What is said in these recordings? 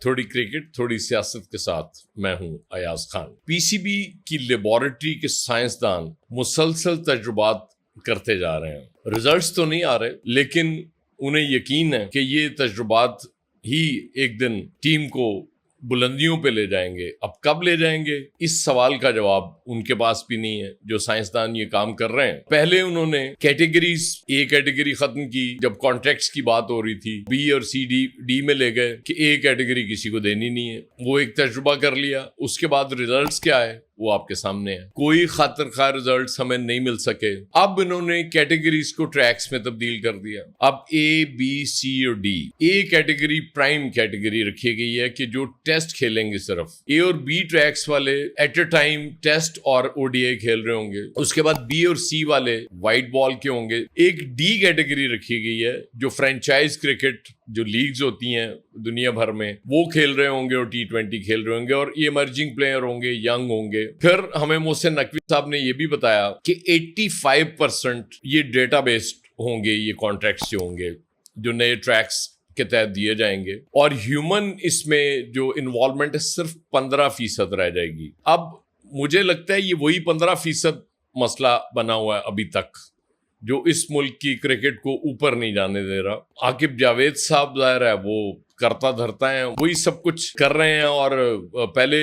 थोड़ी क्रिकेट थोड़ी सियासत के साथ मैं हूं अयाज खान। पीसीबी की लेबोरेटरी के साइंसदान मुसलसल तजुर्बात करते जा रहे हैं। रिजल्ट्स तो नहीं आ रहे, लेकिन उन्हें यकीन है कि ये तजुर्बात ही एक दिन टीम को बुलंदियों पे ले जाएंगे। अब कब ले जाएंगे, इस सवाल का जवाब उनके पास भी नहीं है जो साइंसदान ये काम कर रहे हैं। पहले उन्होंने कैटेगरीज, ए कैटेगरी खत्म की जब कॉन्ट्रैक्ट्स की बात हो रही थी, बी और सी डी में ले गए कि ए कैटेगरी किसी को देनी नहीं है। वो एक तजुर्बा कर लिया। उसके बाद रिजल्ट्स क्या है वो आपके सामने है। कोई खातिर खा रिजल्ट्स हमें नहीं मिल सके। अब इन्होंने कैटेगरीज को ट्रैक्स में तब्दील कर दिया। अब ए, बी, सी और D. A category prime category रखी गई है कि जो टेस्ट खेलेंगे सिर्फ। ए और बी ट्रैक्स वाले एट अ टाइम टेस्ट और ओडीआई खेल रहे होंगे। उसके बाद बी और सी वाले व्हाइट बॉल के होंगे। एक डी कैटेगरी रखी गई है जो फ्रेंचाइज क्रिकेट, जो लीग्स होती हैं दुनिया भर में, वो खेल रहे होंगे और T20 खेल रहे होंगे और ये इमर्जिंग प्लेयर होंगे, यंग होंगे। फिर हमें मोहसिन नकवी साहब ने ये भी बताया कि 85% ये डेटा बेस्ड होंगे, ये कॉन्ट्रैक्ट्स जो होंगे जो नए ट्रैक्स के तहत दिए जाएंगे, और ह्यूमन इसमें जो इन्वॉल्वमेंट है सिर्फ 15% रह जाएगी। अब मुझे लगता है ये वही 15% मसला बना हुआ है अभी तक, जो इस मुल्क की क्रिकेट को ऊपर नहीं जाने दे रहा। आकिब जावेद साहब जाहिर है वो करता धरता है, वही सब कुछ कर रहे हैं। और पहले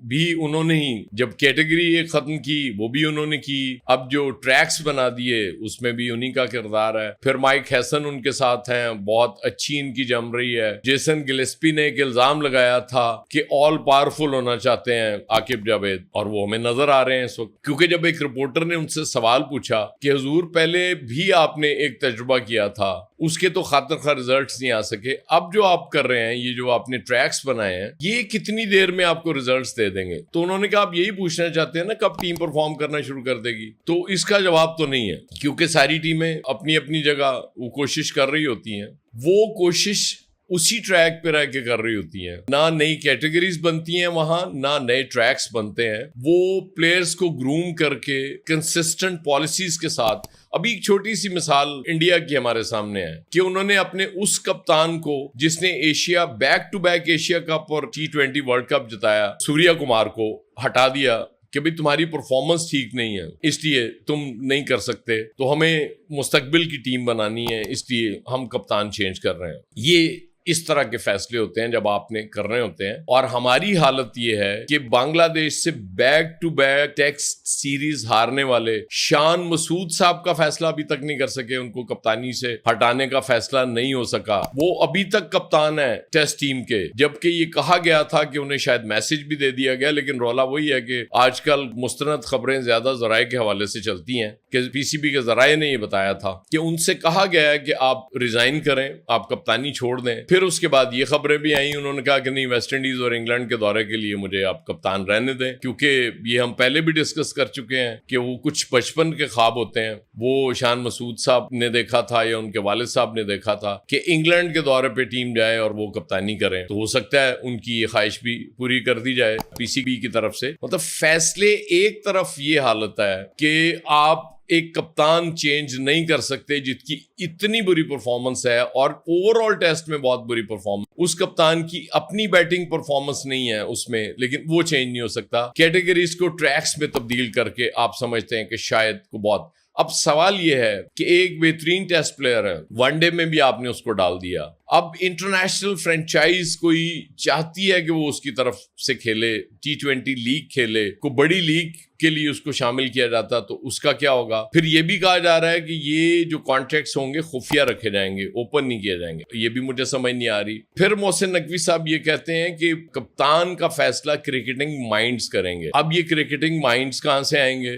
भी उन्होंने ही जब कैटेगरी एक खत्म की वो भी उन्होंने की। अब जो ट्रैक्स बना दिए उसमें भी उन्हीं का किरदार है। फिर माइक हैसन उनके साथ हैं, बहुत अच्छी इनकी जम रही है। जेसन गिलेस्पी ने एक इल्जाम लगाया था कि ऑल पावरफुल होना चाहते हैं आकिब जावेद, और वो हमें नजर आ रहे हैं इस वक्त। क्योंकि जब एक रिपोर्टर ने उनसे सवाल पूछा कि हुजूर पहले भी आपने एक तजुर्बा किया था, उसके तो खातिर खा रिजल्ट्स नहीं आ सके, अब जो आप कर रहे हैं, ये जो आपने ट्रैक्स बनाए हैं, ये कितनी देर में आपको रिजल्ट्स दे देंगे? तो उन्होंने कहा आप यही पूछना चाहते हैं ना कब टीम परफॉर्म करना शुरू कर देगी। तो इसका जवाब तो नहीं है, क्योंकि सारी टीमें अपनी अपनी जगह वो कोशिश कर रही होती हैं। वो कोशिश उसी ट्रैक पे रह के कर रही होती हैं। ना नई कैटेगरीज बनती हैं वहां, ना नए ट्रैक्स बनते हैं। वो प्लेयर्स को ग्रूम करके कंसिस्टेंट पॉलिसीज के साथ। अभी एक छोटी सी मिसाल इंडिया की हमारे सामने है कि उन्होंने अपने उस कप्तान को जिसने Asia back to back Asia cup और T20 वर्ल्ड कप जिताया, सूर्या कुमार को हटा दिया कि भाई तुम्हारी परफॉर्मेंस ठीक नहीं है, इसलिए तुम नहीं कर सकते, तो हमें मुस्तकबिल की टीम बनानी है, इसलिए हम कप्तान चेंज कर रहे हैं। ये इस तरह के फैसले होते हैं जब आपने कर रहे होते हैं। और हमारी हालत ये है कि बांग्लादेश से back to back test series हारने वाले शान मसूद साहब का फैसला अभी तक नहीं कर सके, उनको कप्तानी से हटाने का फैसला नहीं हो सका। वो अभी तक कप्तान है टेस्ट टीम के, जबकि ये कहा गया था कि उन्हें शायद मैसेज भी दे दिया गया। लेकिन रौला वही है कि आजकल मुस्तनद खबरें ज्यादा जराए के हवाले से चलती हैं कि पीसीबी के जराए ने ये बताया था कि उनसे कहा गया है कि आप रिजाइन करें, आप कप्तानी छोड़ दें। फिर उसके बाद ये खबरें भी आई, उन्होंने कहा कि नहीं, वेस्ट इंडीज और इंग्लैंड के दौरे के लिए मुझे आप कप्तान रहने दें, क्योंकि ये हम पहले भी डिस्कस कर चुके हैं कि वो कुछ बचपन के ख्वाब होते हैं। वो शान मसूद साहब ने देखा था या उनके वालिद साहब ने देखा था कि इंग्लैंड के दौरे पे टीम जाए और वो कप्तानी करें, तो हो सकता है उनकी ये ख्वाहिश भी पूरी कर दी जाए पीसीबी की तरफ से। मतलब फैसले एक तरफ ये हालत है कि आप एक कप्तान चेंज नहीं कर सकते जिसकी इतनी बुरी परफॉर्मेंस है और ओवरऑल टेस्ट में बहुत बुरी परफॉर्मेंस, उस कप्तान की अपनी बैटिंग परफॉर्मेंस नहीं है उसमें, लेकिन वो चेंज नहीं हो सकता। कैटेगरीज को ट्रैक्स में तब्दील करके आप समझते हैं कि शायद को बहुत। अब सवाल यह है कि एक बेहतरीन टेस्ट प्लेयर है, वनडे में भी आपने उसको डाल दिया। अब इंटरनेशनल फ्रेंचाइज कोई चाहती है कि वो उसकी तरफ से खेले, T20 लीग खेले, को बड़ी लीग के लिए उसको शामिल किया जाता, तो उसका क्या होगा? फिर ये भी कहा जा रहा है कि ये जो कॉन्ट्रैक्ट्स होंगे खुफिया रखे जाएंगे, ओपन नहीं किए जाएंगे। ये भी मुझे समझ नहीं आ रही। फिर मोहसिन नकवी साहब ये कहते हैं कि कप्तान का फैसला क्रिकेटिंग माइंड्स करेंगे। अब ये क्रिकेटिंग माइंड्स कहां से आएंगे?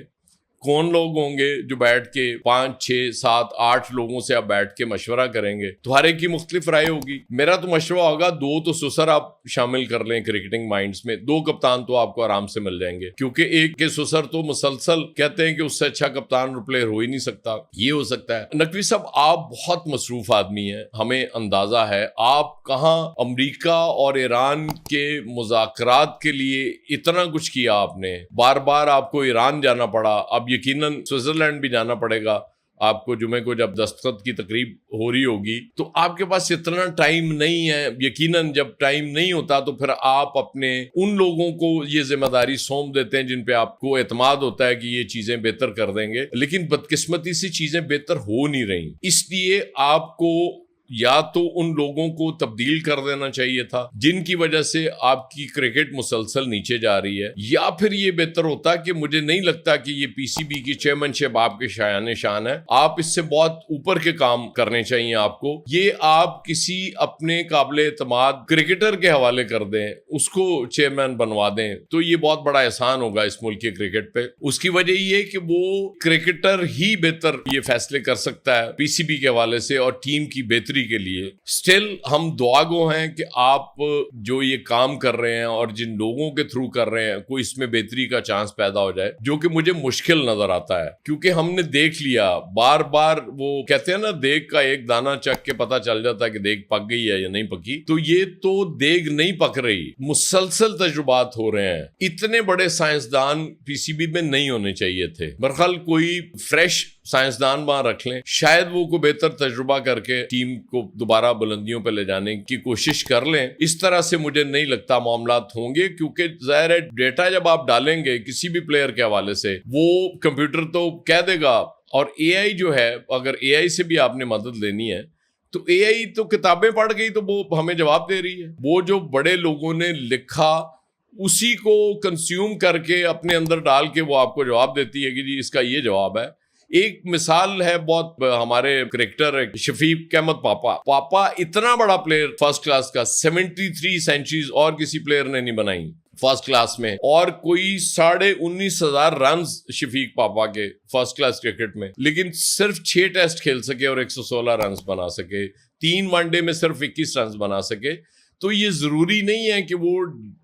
कौन लोग होंगे जो बैठ के 5, 6, 7, 8 लोगों से आप बैठ के मशवरा करेंगे? तो हर एक की मुख्तलिफ राय होगी। मेरा तो मशवरा होगा 2 तो सुसर आप शामिल कर लें क्रिकेटिंग माइंड्स में, 2 कप्तान तो आपको आराम से मिल जाएंगे, क्योंकि एक के सुसर तो मुसलसल कहते हैं कि उससे अच्छा कप्तान और प्लेयर हो ही नहीं सकता। ये हो सकता है। नकवी साहब आप बहुत मसरूफ आदमी हैं, हमें अंदाजा है। आप कहाँ अमरीका और ईरान के मुज़ाकरात के लिए इतना कुछ किया आपने, बार बार आपको ईरान जाना पड़ा, अब यकीनन स्विट्जरलैंड भी जाना पड़ेगा। आपको जुमे को जब दस्तखत की तकरीब हो रही होगी तो आपके पास इतना टाइम नहीं है। यकीनन जब टाइम नहीं होता तो फिर आप अपने उन लोगों को ये जिम्मेदारी सौंप देते हैं जिन पे आपको एतमाद होता है कि ये चीजें बेहतर कर देंगे, लेकिन बदकिस्मती से चीजें बेहतर हो नहीं रही। इसलिए आपको या तो उन लोगों को तब्दील कर देना चाहिए था जिनकी वजह से आपकी क्रिकेट मुसलसल नीचे जा रही है, या फिर ये बेहतर होता कि मुझे नहीं लगता कि ये पीसीबी की चेयरमैनशिप आपके शायान शान है, आप इससे बहुत ऊपर के काम करने चाहिए आपको। ये आप किसी अपने काबिल एतमाद क्रिकेटर के हवाले कर दें, उसको चेयरमैन बनवा दें, तो ये बहुत बड़ा एहसान होगा इस मुल्क के क्रिकेट पे। उसकी वजह ये कि वो क्रिकेटर ही बेहतर ये फैसले कर सकता है पीसीबी के हवाले से और टीम की बेहतरी के लिए। स्टिल हम दुआगो हैं कि आप जो ये काम कर रहे हैं और जिन लोगों के थ्रू कर रहे हैं कोई इसमें बेहतरी का चांस पैदा हो जाए, जो कि मुझे मुश्किल नजर आता है क्योंकि हमने देख लिया बार बार, वो कहते हैं ना देग का एक दाना चख के पता चल जाता है कि देग पक गई है या नहीं पकी, तो ये तो देग नहीं पक रही, मुसलसल तजुर्बात हो रहे हैं। इतने बड़े साइंसदान पीसीबी में नहीं होने चाहिए थे, बहरहाल कोई फ्रेश साइंसदान वहां रख लें, शायद वो को बेहतर तजुर्बा करके टीम को दोबारा बुलंदियों पर ले जाने की कोशिश कर लें। इस तरह से मुझे नहीं लगता मामलात होंगे, क्योंकि जाहिर है डेटा जब आप डालेंगे किसी भी प्लेयर के हवाले से वो कंप्यूटर तो कह देगा, और एआई जो है, अगर एआई से भी आपने मदद लेनी है तो एआई तो किताबें पढ़ गई तो वो हमें जवाब दे रही है। वो जो बड़े लोगों ने लिखा उसी को कंज्यूम करके अपने अंदर डाल के वो आपको जवाब देती है कि जी इसका ये जवाब है। एक मिसाल है बहुत, हमारे क्रिकेटर शफीक अहमद पापा इतना बड़ा प्लेयर फर्स्ट क्लास का, 73 सेंचुरीज और किसी प्लेयर ने नहीं बनाई फर्स्ट क्लास में, और कोई 19,500 रन शफीक पापा के फर्स्ट क्लास क्रिकेट में, लेकिन सिर्फ 6 टेस्ट खेल सके और 116 रन बना सके, 3 वनडे में सिर्फ 21 रन बना सके। तो ये जरूरी नहीं है कि वो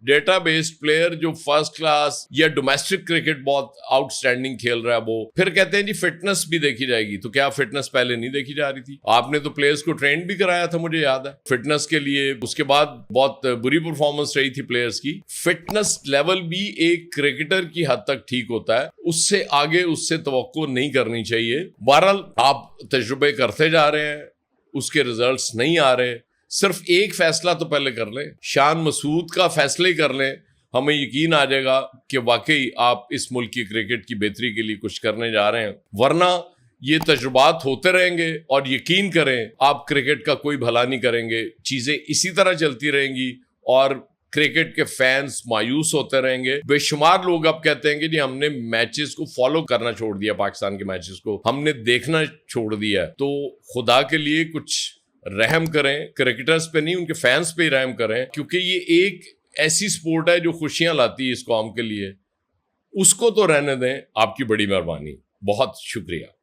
डेटा बेस्ड प्लेयर जो फर्स्ट क्लास या डोमेस्टिक क्रिकेट बहुत आउटस्टैंडिंग खेल रहा है वो, फिर कहते हैं जी फिटनेस भी देखी जाएगी, तो क्या फिटनेस पहले नहीं देखी जा रही थी? आपने तो प्लेयर्स को ट्रेन भी कराया था, मुझे याद है, फिटनेस के लिए। उसके बाद बहुत बुरी परफॉर्मेंस रही थी प्लेयर्स की। फिटनेस लेवल भी एक क्रिकेटर की हद तक ठीक होता है, उससे आगे उससे तवक्को नहीं करनी चाहिए। बहरहाल आप तजुर्बे करते जा रहे हैं, उसके रिजल्ट्स नहीं आ रहे, सिर्फ एक फैसला तो पहले कर लें, शान मसूद का फैसला ही कर लें, हमें यकीन आ जाएगा कि वाकई आप इस मुल्क की क्रिकेट की बेहतरी के लिए कुछ करने जा रहे हैं। वरना ये तजुर्बात होते रहेंगे और यकीन करें आप क्रिकेट का कोई भला नहीं करेंगे, चीजें इसी तरह चलती रहेंगी और क्रिकेट के फैंस मायूस होते रहेंगे। बेशुमार लोग अब कहते हैं कि जी हमने मैचेस को फॉलो करना छोड़ दिया, पाकिस्तान के मैचेस को हमने देखना छोड़ दिया। तो खुदा के लिए कुछ रहम करें, क्रिकेटर्स पे नहीं उनके फैंस पे ही रहम करें, क्योंकि ये एक ऐसी स्पोर्ट है जो खुशियां लाती है इस कौम के लिए। उसको तो रहने दें। आपकी बड़ी मेहरबानी, बहुत शुक्रिया।